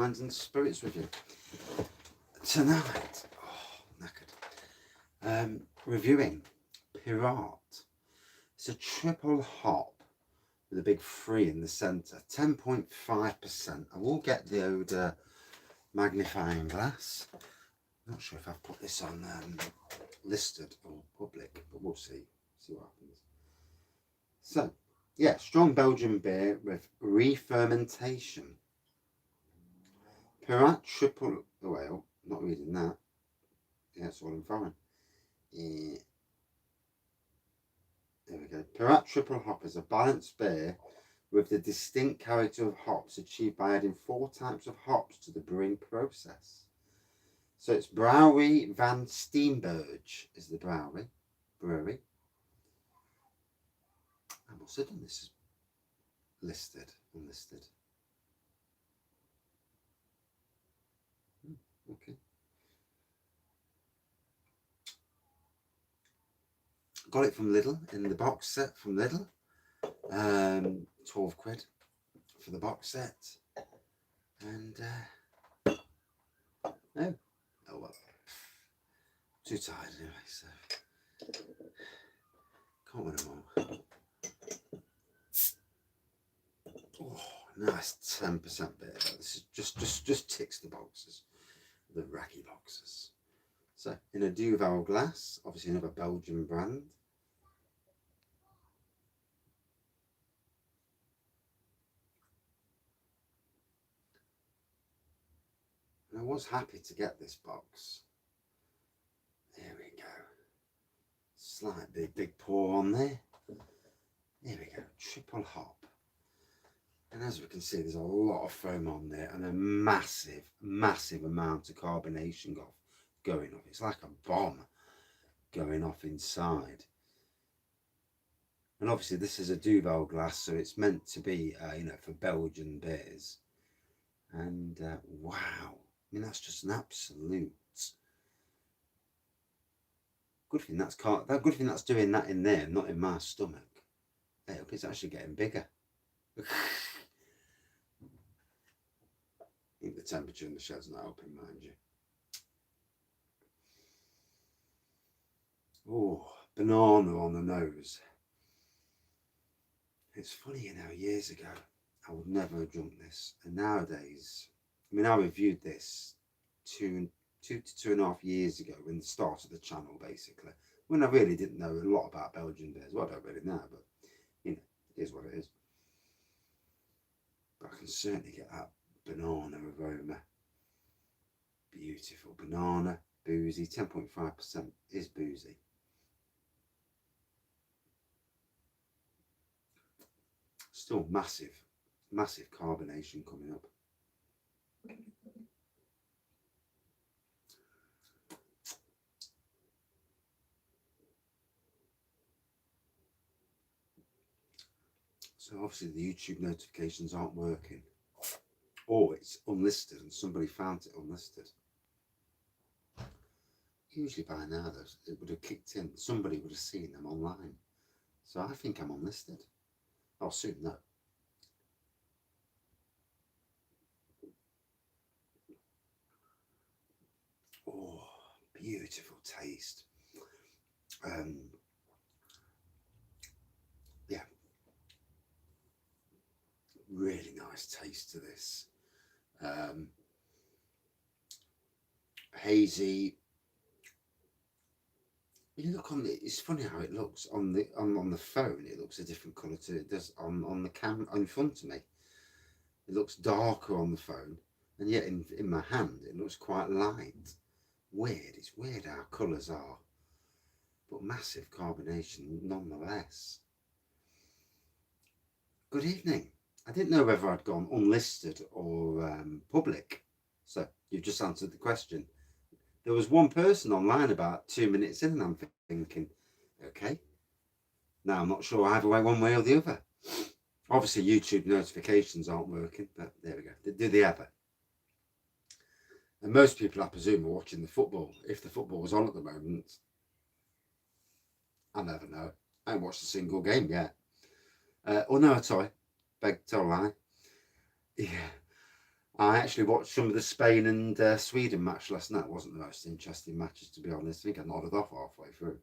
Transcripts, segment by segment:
minds and spirits with you. Tonight, knackered. Reviewing Piraat. It's a triple hop with a big 3 in the centre, 10.5%. I will get the old magnifying glass. I'm not sure if I've put this on listed or public, but we'll see what happens. So, yeah, strong Belgian beer with re-fermentation. Piraat triple, oh well, not reading that. Yeah, it's all in foreign. Yeah. There we go. Piraat triple hop is a balanced beer with the distinct character of hops achieved by adding 4 types of hops to the brewing process. So it's Brouwery van Steenberg is the brewery. I must have done this listed, unlisted. Okay. Got it from Lidl in the box set from Lidl. 12 quid for the box set. And no. Oh well. Too tired anyway, so can't win them all. Oh, nice 10% beer. This is just ticks the boxes, the Wraggys boxes. So in a Duvel glass, obviously another Belgian brand. And I was happy to get this box. There we go. Slight big pour on there. There we go. Triple hop. And as we can see, there's a lot of foam on there and a massive amount of carbonation going off. It's like a bomb going off inside. And obviously this is a Duvel glass, so it's meant to be, for Belgian beers. And wow, I mean, that's just an absolute good thing. Good thing that's doing that in there, not in my stomach. Hey, look, it's actually getting bigger. I think the temperature in the shed's not helping, mind you. Oh, banana on the nose. It's funny, years ago, I would never have drunk this. And nowadays, I mean, I reviewed this two to 2.5 years ago when the start of the channel, basically. When I really didn't know a lot about Belgian beers. Well, I don't really know, but, it is what it is. But I can certainly get that banana aroma. Beautiful banana, boozy, 10.5% is boozy. Still massive carbonation coming up. So obviously the YouTube notifications aren't working. Or it's unlisted and somebody found it unlisted. Usually by now it would have kicked in. Somebody would have seen them online. So I think I'm unlisted. I'll soon know. Oh, beautiful taste. Yeah, really nice taste to this. Hazy. You look on it. It's funny how it looks on the phone. It looks a different colour to it does on the camera in front of me. It looks darker on the phone, and yet in my hand it looks quite light. Weird. It's weird how colours are, but massive carbonation nonetheless. Good evening. I didn't know whether I'd gone unlisted or public, so you've just answered the question. There was one person online about 2 minutes in, and I'm thinking, okay, now I'm not sure either way, one way or the other. Obviously, YouTube notifications aren't working, but there we go. Do they ever? And most people, I presume, are watching the football. If the football was on at the moment, I never know. I haven't watched a single game yet. Oh no, sorry. Beg to lie. Yeah. I actually watched some of the Spain and Sweden match last night. It wasn't the most interesting matches, to be honest. I think I nodded off halfway through.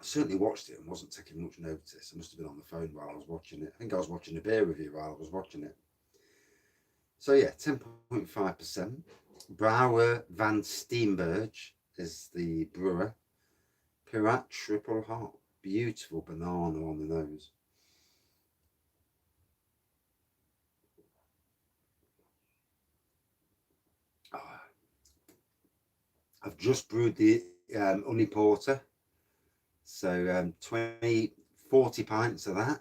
I certainly watched it and wasn't taking much notice. I must have been on the phone while I was watching it. I think I was watching a beer review while I was watching it. So yeah, 10.5%. Brouwer van Steenberg is the brewer. Piraat triple hop. Beautiful banana on the nose. Oh, I've just brewed the honey porter. So 40 pints of that.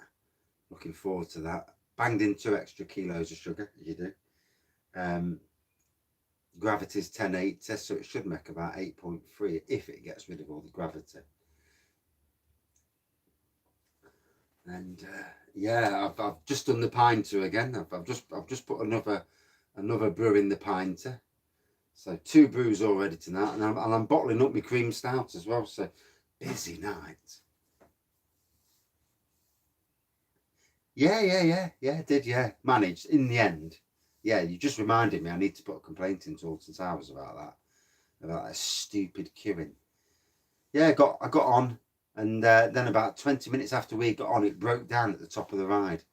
Looking forward to that. Banged in 2 extra kilos of sugar, as you do. Gravity's 1080, so it should make about 8.3 if it gets rid of all the gravity. And yeah, I've just done the pinter again. I've just put another brew in the pinter. So 2 brews already tonight, and I'm bottling up my cream stout as well. So busy night. Yeah. Did managed in the end. Yeah, you just reminded me. I need to put a complaint into Alton Towers about that stupid queuing. Yeah, I got on, and then about 20 minutes after we got on, it broke down at the top of the ride.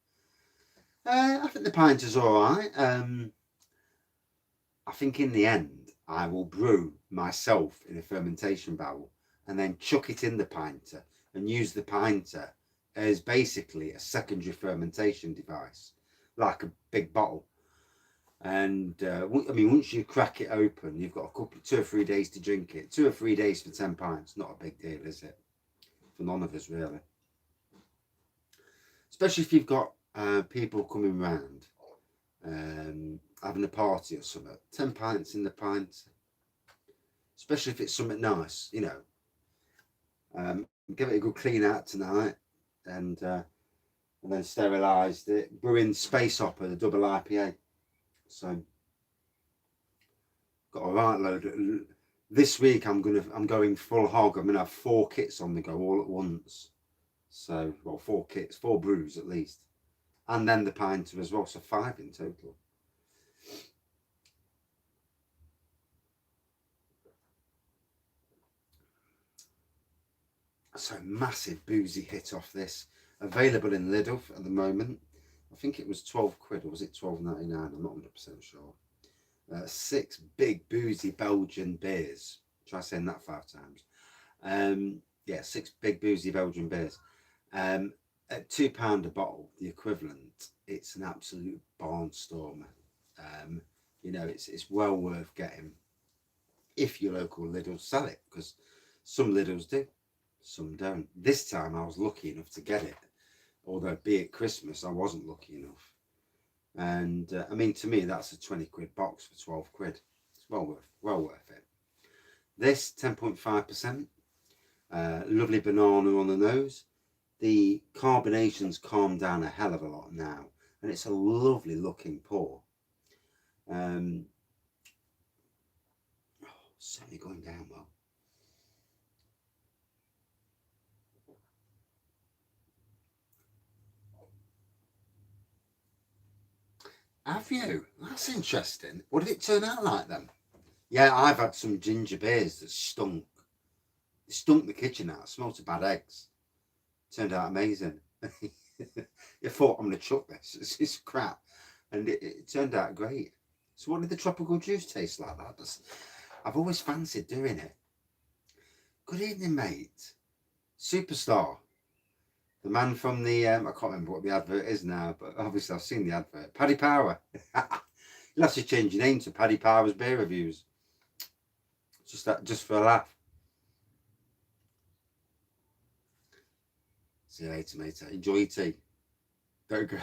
I think the pint is all right. I think in the end, I will brew myself in a fermentation barrel and then chuck it in the pinter and use the pinter as basically a secondary fermentation device, like a big bottle. And I mean, once you crack it open, you've got 2 or 3 days to drink it. 2 or 3 days for 10 pints, not a big deal, is it? For none of us, really. Especially if you've got people coming round, having a party or something. 10 pints in the pint, especially if it's something nice, you know. Give it a good clean out tonight, and then sterilised it. Brewing Space Hopper, the double IPA. So got a right load. This week I'm going full hog. I'm gonna have 4 kits on the go all at once. So, well, 4 kits, 4 brews at least, and then the pinter as well. So 5 in total. So massive boozy hit off this. Available in Lidl at the moment. I think it was 12 quid, or was it 12.99? I'm not 100% sure. 6 big boozy Belgian beers. Try saying that 5 times. Yeah, 6 big boozy Belgian beers. At £2 a bottle, the equivalent, it's an absolute barnstormer. You know, it's well worth getting if your local Lidl sell it, because some Lidls do, some don't. This time I was lucky enough to get it, although be it Christmas, I wasn't lucky enough. And I mean, to me, that's a 20 quid box for 12 quid. It's well worth it. This 10.5%, lovely banana on the nose. The carbonation's calmed down a hell of a lot now, and it's a lovely looking pour. Certainly going down well. Have you? That's interesting. What did it turn out like then? Yeah, I've had some ginger beers that stunk. It stunk the kitchen out. It smelled of bad eggs. Turned out amazing. You thought, I'm going to chuck this. It's crap. And it turned out great. So what did the tropical juice taste like that? I've always fancied doing it. Good evening, mate. Superstar. The man from the, I can't remember what the advert is now, but obviously I've seen the advert. Paddy Power. You'll have to change your name to Paddy Power's Beer Reviews. Just for a laugh. See you later, mate. Enjoy your tea. Don't go.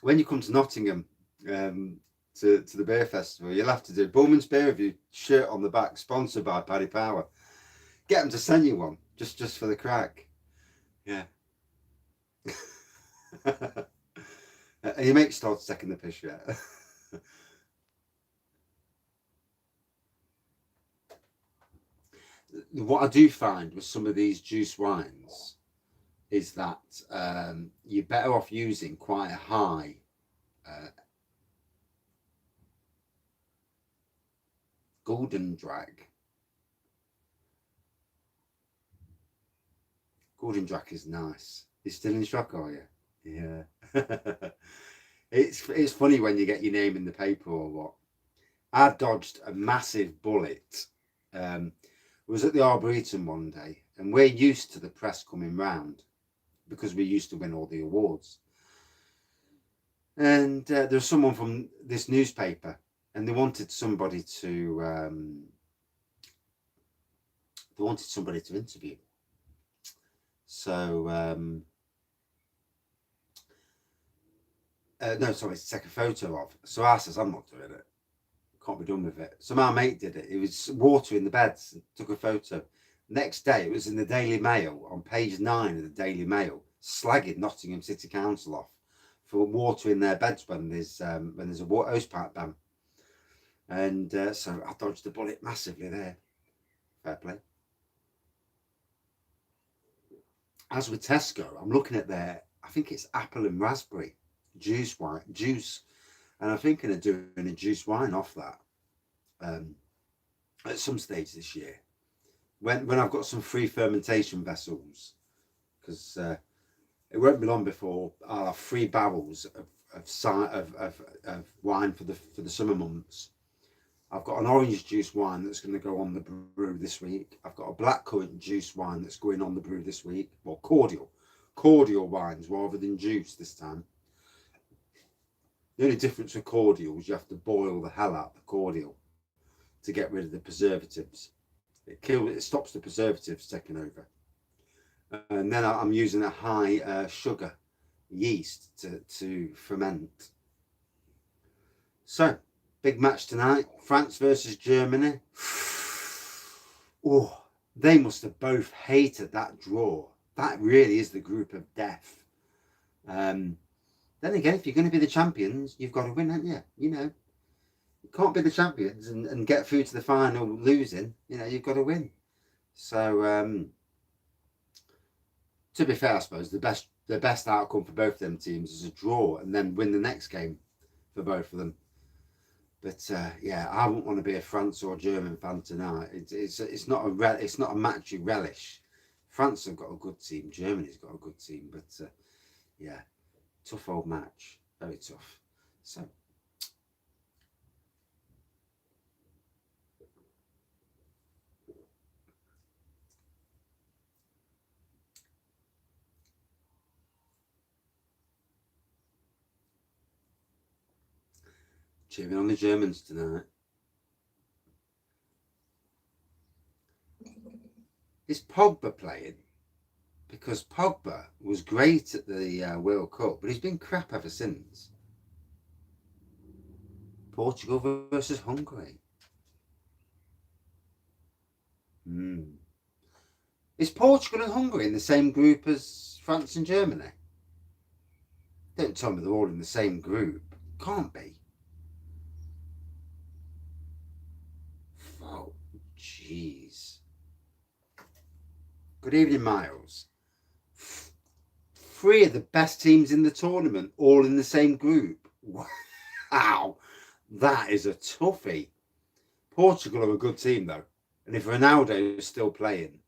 When you come to Nottingham, to the beer festival, you'll have to do Bullman's Beer Review shirt on the back, sponsored by Paddy Power. Get them to send you one, just for the crack. Yeah. And your mate starts taking the piss yet? What I do find with some of these juice wines is that you're better off using quite a high golden drag. Golden drag is nice. You're still in shock, are you? Yeah. It's funny when you get your name in the paper or what. I dodged a massive bullet. I was at the Arboretum one day, and we're used to the press coming round because we used to win all the awards. And there was someone from this newspaper, and they wanted somebody to interview. So no, sorry, to take a photo of. So I says, I'm not doing it. Can't be done with it. So my mate did it. It was water in the beds. Took a photo. Next day, it was in the Daily Mail, on page 9 of the Daily Mail, slagging Nottingham City Council off for water in their beds when there's a hose pipe ban. And so I dodged the bullet massively there. Fair play. As with Tesco, I'm looking at their, I think it's apple and raspberry juice, and I'm thinking of doing a juice wine off that at some stage this year, when I've got some free fermentation vessels, because it won't be long before I'll have 3 barrels of wine for the summer months. I've got an orange juice wine that's going to go on the brew this week. I've got a blackcurrant juice wine that's going on the brew this week. Well, cordial wines rather than juice this time. The only difference with cordials, you have to boil the hell out of the cordial to get rid of the preservatives. It stops the preservatives taking over. And then I'm using a high sugar yeast to ferment. So, big match tonight, France versus Germany. Oh, they must have both hated that draw. That really is the group of death. Then again, if you're going to be the champions, you've got to win, haven't you? You know, you can't be the champions and get through to the final losing. You know, you've got to win. So, to be fair, I suppose the best outcome for both of them teams is a draw and then win the next game for both of them. But yeah, I wouldn't want to be a France or German fan tonight. It's not a match you relish. France have got a good team. Germany's got a good team, but yeah, tough old match, very tough. So. Cheering on the Germans tonight. Is Pogba playing? Because Pogba was great at the World Cup, but he's been crap ever since. Portugal versus Hungary. Is Portugal and Hungary in the same group as France and Germany? Don't tell me they're all in the same group. Can't be. Oh, jeez. Good evening, Miles. 3 of the best teams in the tournament, all in the same group. Wow, that is a toughie. Portugal are a good team, though. And if Ronaldo is still playing,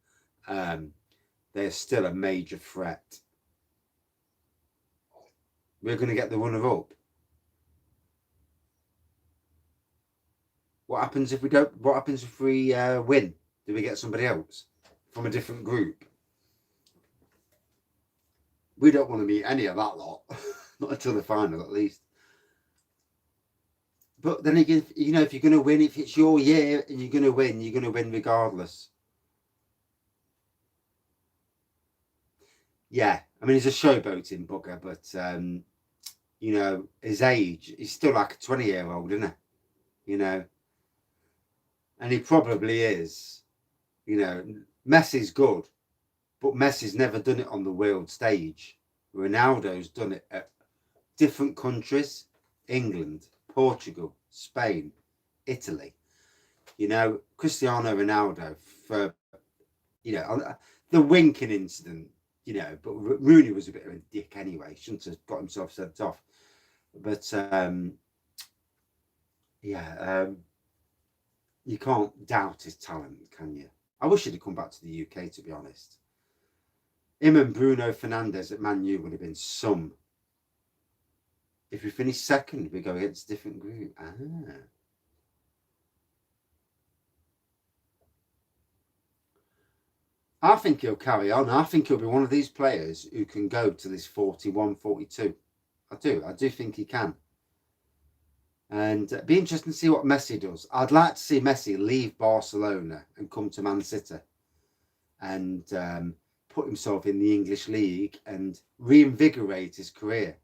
they're still a major threat. We're going to get the runner-up. What happens if we don't? What happens if we win? Do we get somebody else from a different group? We don't want to meet any of that lot. Not until the final, at least. But then again, you know, if you're going to win, if it's your year and you're going to win regardless. Yeah, I mean, he's a showboating bugger, but, you know, his age, he's still like a 20-year-old, isn't he? You know, and he probably is. You know, Messi's good, but Messi's never done it on the world stage. Ronaldo's done it at different countries: England, Portugal, Spain, Italy. You know, Cristiano Ronaldo, for You know, the winking incident, you know, but Rooney was a bit of a dick anyway. Shouldn't have got himself sent off. But yeah, you can't doubt his talent, can you? I wish he'd have come back to the UK, to be honest. Him and Bruno Fernandes at Man U would have been some. If we finish second, we go against a different group. I think he'll carry on. I think he'll be one of these players who can go to this 41, 42. I do think he can. And it'd be interesting to see what Messi does. I'd like to see Messi leave Barcelona and come to Man City and put himself in the English league and reinvigorate his career.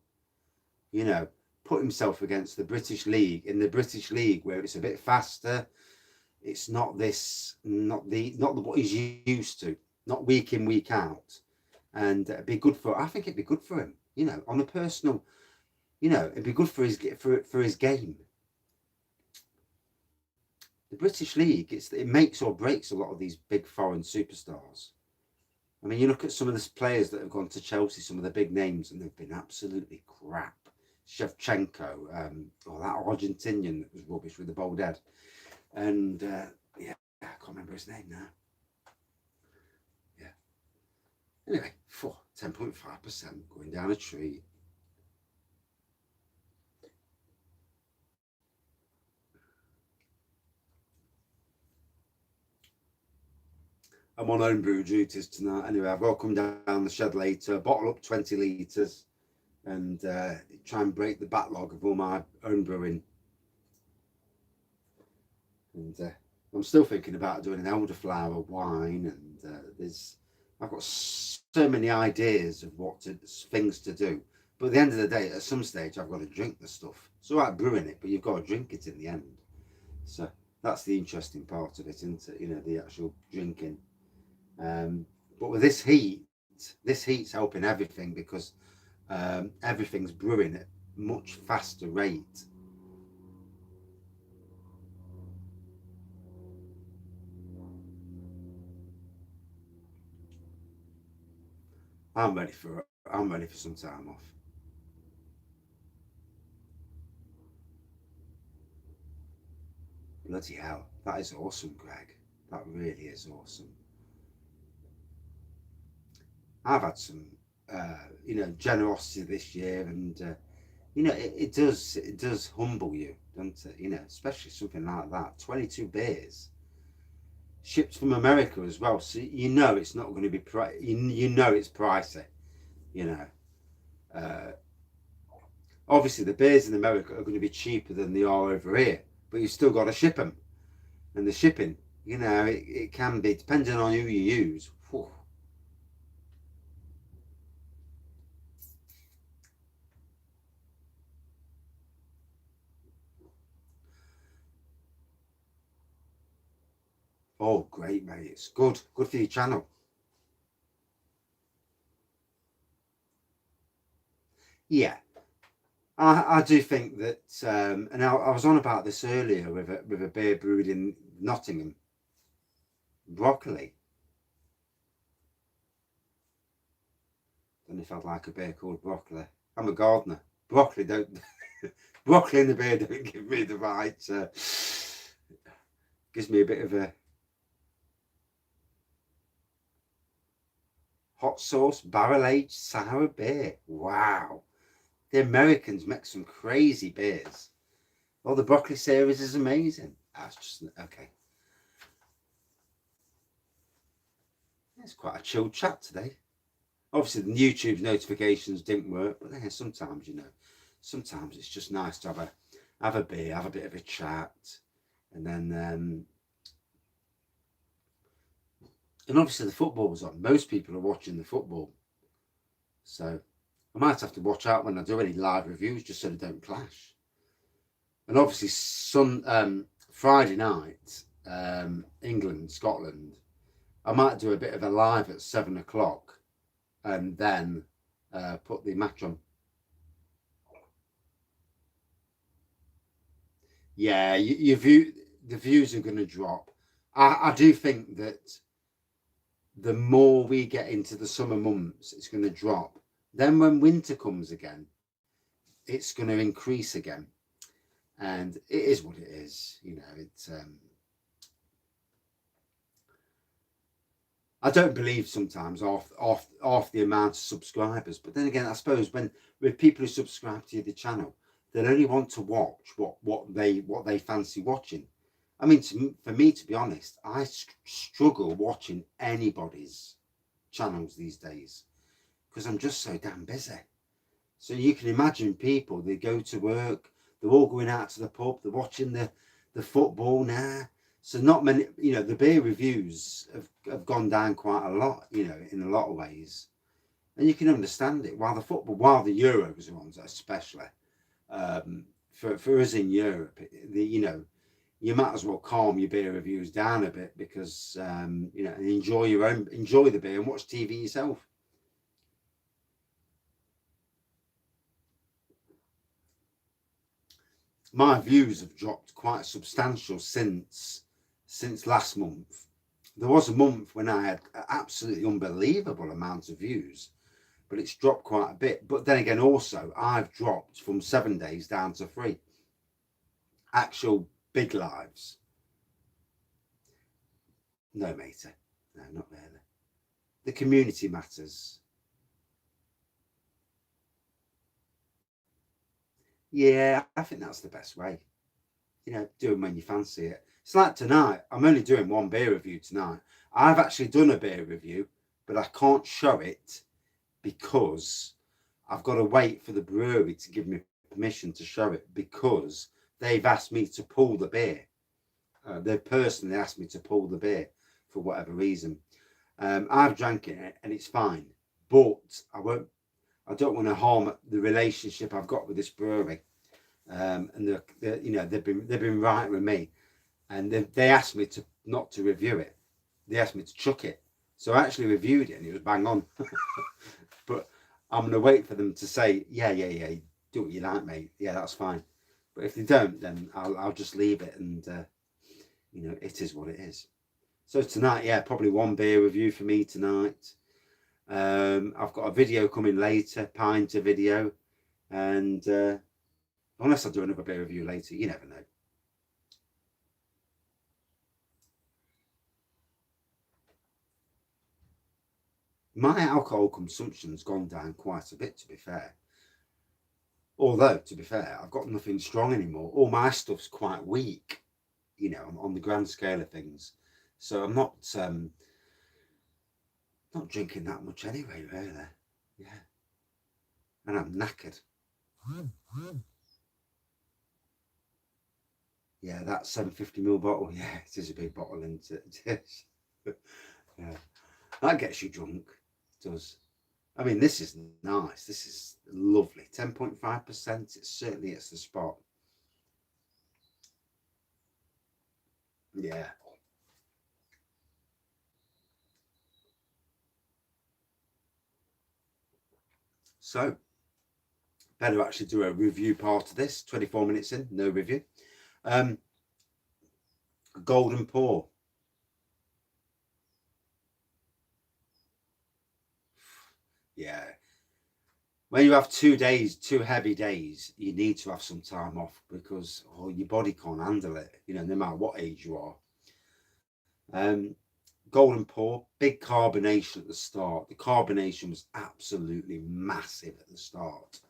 You know, put himself against the British league, in the British league where it's a bit faster. It's not this, not what he's used to, not week in, week out. And it'd be good for, I think it'd be good for him, you know, on a personal, you know, it'd be good for his game. The British league, it makes or breaks a lot of these big foreign superstars. I mean, you look at some of the players that have gone to Chelsea, some of the big names, and they've been absolutely crap. Shevchenko, or that Argentinian that was rubbish with the bald head. And yeah, I can't remember his name now. Yeah. Anyway, 10.5% going down a tree. I'm on home brew duties tonight. Anyway, I've got to come down the shed later, bottle up 20 litres, and try and break the backlog of all my own brewing. And I'm still thinking about doing an elderflower wine, and I've got so many ideas of things to do. But at the end of the day, at some stage, I've got to drink the stuff. It's all right brewing it, but you've got to drink it in the end. So that's the interesting part of it, isn't it? You know, the actual drinking. But with this heat's helping everything because everything's brewing at much faster rate. I'm ready for some time off. Bloody hell, that is awesome, Greg. That really is awesome. I've had some, you know, generosity this year, and you know, it does humble you, doesn't it? You know, especially something like that. 22 beers shipped from America as well, so you know it's not going to be you know it's pricey. You know, obviously the beers in America are going to be cheaper than they are over here, but you've still got to ship them, and the shipping, you know, it can be depending on who you use. Whew. Oh, great, mate! It's good for your channel. Yeah, I do think that, and I was on about this earlier with a beer brewed in Nottingham, broccoli. Don't know if I'd like a beer called broccoli. I'm a gardener. Broccoli don't. Broccoli in the beer don't give me the right. Gives me a bit of a hot sauce barrel aged sour beer. Wow, the Americans make some crazy beers. Oh, the broccoli series is amazing. That's just okay. It's quite a chilled chat today. Obviously, the YouTube notifications didn't work, but then sometimes, you know, sometimes it's just nice to have a beer, have a bit of a chat, and then and obviously the football was on. Most people are watching the football, so I might have to watch out when I do any live reviews just so they don't clash. And obviously, Friday night, England, Scotland, I might do a bit of a live at 7 o'clock, and then put the match on. Yeah, the views are going to drop. I do think that the more we get into the summer months, it's going to drop. Then when winter comes again, it's going to increase again. And it is what it is. You know, it's I don't believe sometimes off the amount of subscribers. But then again, I suppose when with people who subscribe to the channel, they'll only want to watch what they fancy watching. I mean, for me, to be honest, I struggle watching anybody's channels these days because I'm just so damn busy. So you can imagine people, they go to work, they're all going out to the pub, they're watching the football now. So not many, you know, the beer reviews have gone down quite a lot, you know, in a lot of ways. And you can understand it. While the Euros are on, especially, for us in Europe, you know, you might as well calm your beer reviews down a bit because, you know, enjoy the beer and watch TV yourself. My views have dropped quite substantial since last month. There was a month when I had an absolutely unbelievable amount of views, but it's dropped quite a bit. But then again, also, I've dropped from 7 days down to 3. Actual big lives. No, matey. No, not really. The community matters. Yeah, I think that's the best way. You know, do them when you fancy it. It's like tonight. I'm only doing one beer review tonight. I've actually done a beer review, but I can't show it because I've got to wait for the brewery to give me permission to show it because they've asked me to pull the beer. They personally asked me to pull the beer for whatever reason. I've drank it and it's fine, but I don't want to harm the relationship I've got with this brewery. And they're, you know, they've been right with me, and they asked me to not to review it. They asked me to chuck it, so I actually reviewed it, and it was bang on. But I'm gonna wait for them to say, yeah, do what you like, mate. Yeah, that's fine. But if they don't, then I'll just leave it, and you know, it is what it is. So tonight, yeah, probably one beer review for me tonight. I've got a video coming later, Pinter video, and unless I do another beer review later, you never know. My alcohol consumption's gone down quite a bit, to be fair. Although, to be fair, I've got nothing strong anymore. All my stuff's quite weak, you know, on the grand scale of things. So I'm not drinking that much anyway, really. Yeah. And I'm knackered. Yeah, that 750ml bottle. Yeah, it is a big bottle, isn't it? Yeah. That gets you drunk. It does. I mean, this is nice. This is lovely. 10.5%. It certainly hits the spot. Yeah. So, better actually do a review part of this. 24 minutes in, no review. Golden pour. Yeah. When you have 2 days, 2 heavy days, you need to have some time off because your body can't handle it, you know, no matter what age you are. Golden pour, big carbonation at the start. The carbonation was absolutely massive at the start.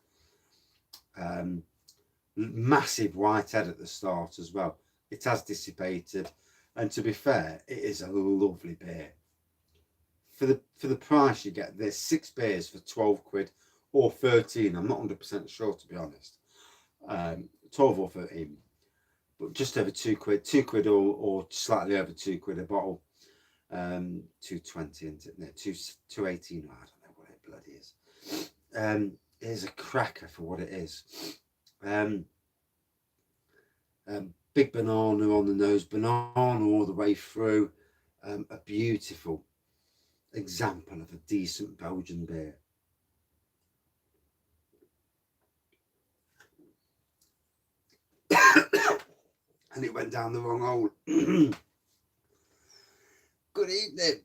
Massive white head at the start as well. It has dissipated, and to be fair, it is a lovely beer. For the price you get, there's 6 beers for 12 quid or 13. I'm not 100% sure, to be honest. 12 or 13, but just over 2 quid, 2 quid or slightly over 2 quid a bottle. 220 and no, 218. I don't know what it bloody is. It is a cracker for what it is. Big banana on the nose, banana all the way through. A beautiful example of a decent Belgian beer. And it went down the wrong hole. Good evening.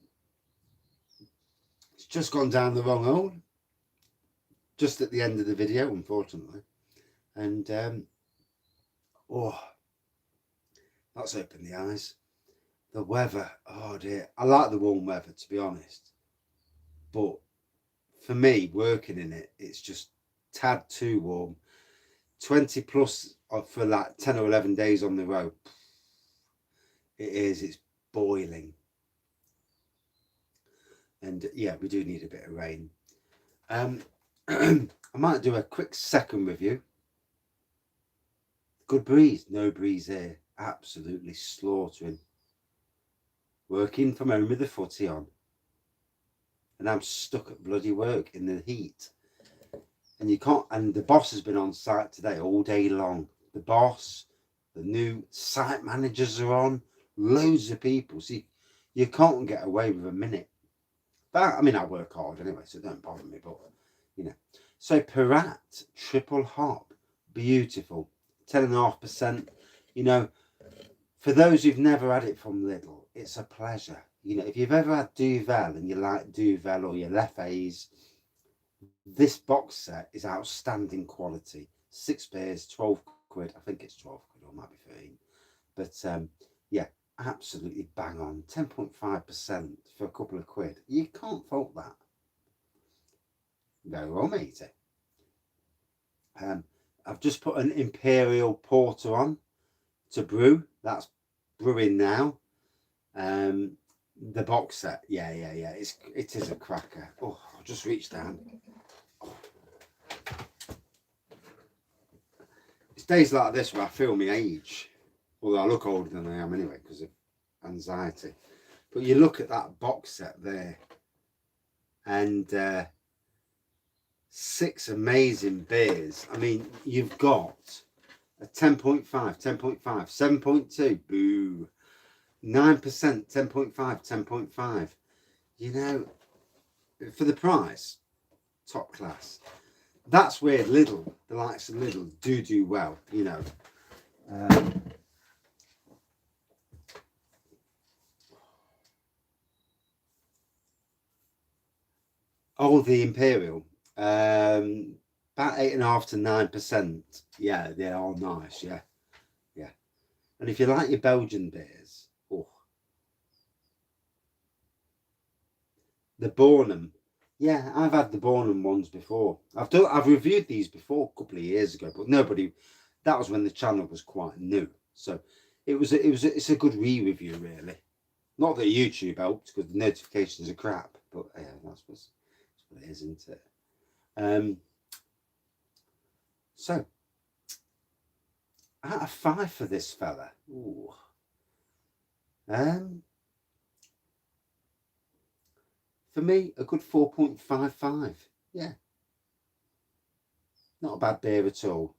just gone down the wrong hole. Just at the end of the video, unfortunately. And, oh, that's opened the eyes. The weather, oh dear. I like the warm weather, to be honest. But for me, working in it, it's just tad too warm. 20 plus for like 10 or 11 days on the road. It's boiling. And yeah, we do need a bit of rain. I might do a quick second review. Good breeze, no breeze here. Absolutely slaughtering. Working from home with the footy on. And I'm stuck at bloody work in the heat. And you can't, and the boss has been on site today all day long. The boss, the new site managers are on, loads of people. See, you can't get away with a minute. But I mean, I work hard anyway, so don't bother me, but you know. So Piraat, triple hop, beautiful, 10.5%. You know, for those who've never had it from Lidl, it's a pleasure. You know, if you've ever had Duvel and you like Duvel or your Lefes, this box set is outstanding quality. 6 beers, 12 quid. I think it's 12 quid, or it might be 13. But yeah, absolutely bang on. 10.5% for a couple of quid. You can't fault that. Very well, matey. I've just put an Imperial Porter on to brew. That's brewing now. The box set, yeah. It is a cracker. Oh, I'll just reach down. Oh. It's days like this where I feel my age. Although I look older than I am anyway because of anxiety. But you look at that box set there, and 6 amazing beers. I mean, you've got a 10.5, 10.5, 7.2, boo, 9%, 10.5, 10.5. You know, for the price, top class. That's where Lidl, the likes of Lidl, do well, you know. Oh, the Imperial, about 8.5 to 9%. Yeah, they are nice. Yeah. And if you like your Belgian beers, oh, the Bornham. Yeah, I've had the Bornham ones before. I've reviewed these before a couple of years ago, but nobody. That was when the channel was quite new, so it's a good re-review really. Not that YouTube helped because the notifications are crap, but yeah, that's what it is, isn't it? So out of 5 for this fella. Ooh. For me, a good 4.55. Yeah. Not a bad beer at all.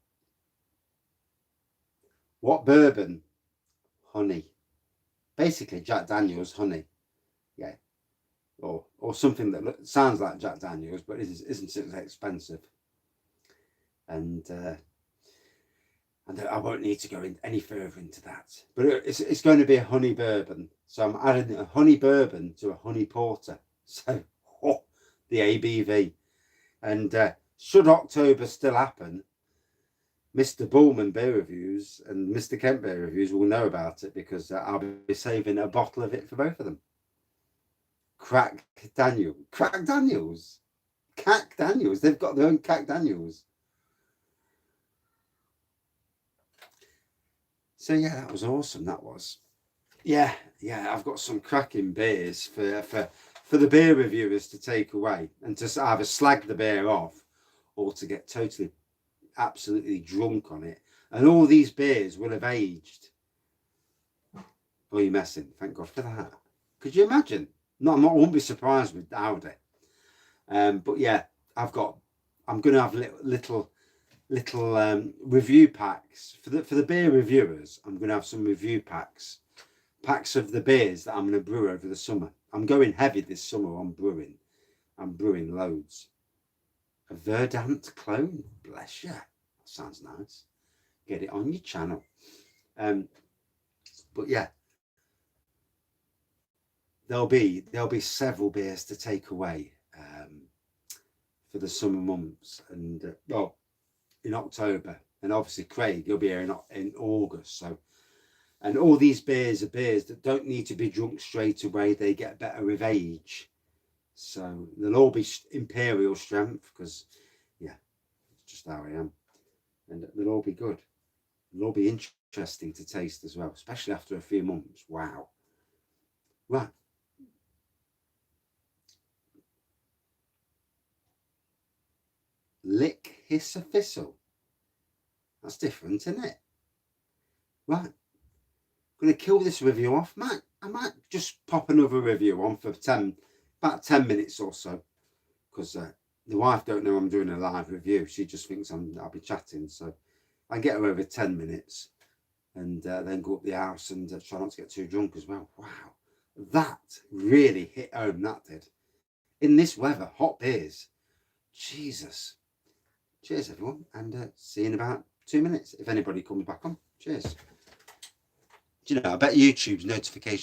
What bourbon? Honey. Basically Jack Daniels honey. Yeah. Or something that sounds like Jack Daniels, but isn't expensive. And I won't need to go any further into that. But it's going to be a honey bourbon. So I'm adding a honey bourbon to a honey porter. So, the ABV. And should October still happen, Mr. Bullman Beer Reviews and Mr. Kent Beer Reviews will know about it because I'll be saving a bottle of it for both of them. Cack Daniels. They've got their own Cack Daniels. So yeah, that was awesome. That was. Yeah. I've got some cracking beers for the beer reviewers to take away and to either slag the beer off or to get totally, absolutely drunk on it. And all these beers will have aged. Oh, you're messing. Thank God for that. Could you imagine? No, I won't be surprised with Audi. But yeah, I'm going to have little review packs for the beer reviewers. I'm going to have some review packs of the beers that I'm going to brew over the summer. I'm going heavy this summer on brewing. I'm brewing loads. A Verdant clone, bless you. That sounds nice. Get it on your channel. But yeah, there'll be several beers to take away for the summer months, and well, in October, and obviously Craig, he'll be here in August. So, and all these beers are beers that don't need to be drunk straight away. They get better with age. So they'll all be imperial strength because, yeah, it's just how I am. And they'll all be good. They'll all be interesting to taste as well, especially after a few months. Wow. Right. Lick, hiss, a thistle. That's different, isn't it? Right. I'm going to kill this review off. I might just pop another review on for about 10 minutes or so, because the wife don't know I'm doing a live review. She just thinks I'll be chatting. So I get her over 10 minutes and then go up the house and try not to get too drunk as well. Wow. That really hit home, that did. In this weather, hot beers. Jesus. Cheers, everyone. And see you in about 2 minutes, if anybody comes back on. Cheers. Do you know, I bet YouTube's notification